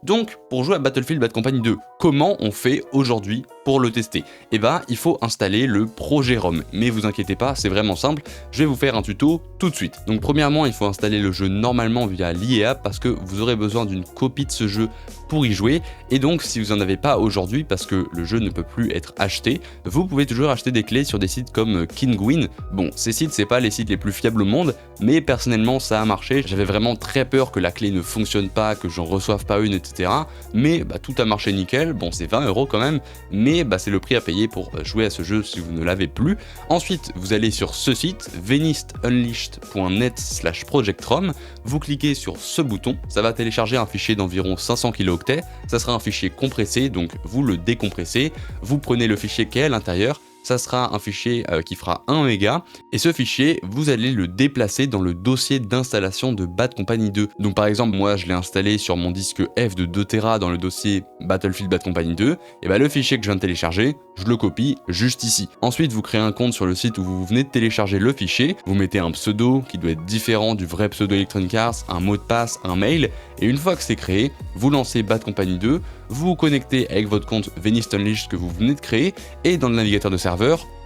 Donc pour jouer à Battlefield Bad Company 2, comment on fait aujourd'hui pour le tester? Eh ben il faut installer le projet ROM, mais vous inquiétez pas, c'est vraiment simple, je vais vous faire un tuto tout de suite. Donc premièrement, il faut installer le jeu normalement via l'IA parce que vous aurez besoin d'une copie de ce jeu pour y jouer, et donc si vous en avez pas aujourd'hui parce que le jeu ne peut plus être acheté, vous pouvez toujours acheter des clés sur des sites comme Kinguin. Bon, ces sites c'est pas les sites les plus fiables au monde, mais personnellement ça a marché, j'avais vraiment très peur que la clé ne fonctionne pas, que j'en reçoive pas une, etc. Mais tout a marché nickel, bon c'est 20 € quand même, mais c'est le prix à payer pour jouer à ce jeu si vous ne l'avez plus. Ensuite vous allez sur ce site, venispunleashed.net/projectrom, vous cliquez sur ce bouton, ça va télécharger un fichier d'environ 500 kilooctets, ça sera un fichier compressé, donc vous le décompressez, vous prenez le fichier qui est à l'intérieur, ça sera un fichier qui fera 1 méga, et ce fichier, vous allez le déplacer dans le dossier d'installation de Bad Company 2. Donc par exemple, moi je l'ai installé sur mon disque F de 2 Tera dans le dossier Battlefield Bad Company 2, et le fichier que je viens de télécharger, je le copie juste ici. Ensuite, vous créez un compte sur le site où vous venez de télécharger le fichier, vous mettez un pseudo qui doit être différent du vrai pseudo Electronic Arts, un mot de passe, un mail, et une fois que c'est créé, vous lancez Bad Company 2, vous vous connectez avec votre compte Venice Unleashed que vous venez de créer, et dans le navigateur de serveur,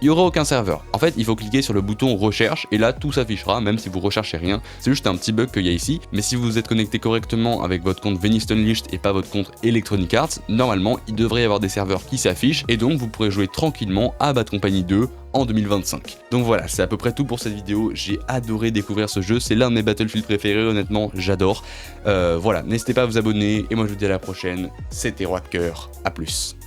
il n'y aura aucun serveur. En fait, il faut cliquer sur le bouton recherche, et là tout s'affichera, même si vous recherchez rien. C'est juste un petit bug qu'il y a ici, mais si vous êtes connecté correctement avec votre compte Venice Unleashed et pas votre compte Electronic Arts, normalement il devrait y avoir des serveurs qui s'affichent, et donc vous pourrez jouer tranquillement à Bad Company 2 en 2025. Donc voilà, c'est à peu près tout pour cette vidéo, j'ai adoré découvrir ce jeu, c'est l'un de mes Battlefield préférés, honnêtement, j'adore. Voilà, n'hésitez pas à vous abonner, et moi je vous dis à la prochaine, c'était Roi de Cœur, à plus.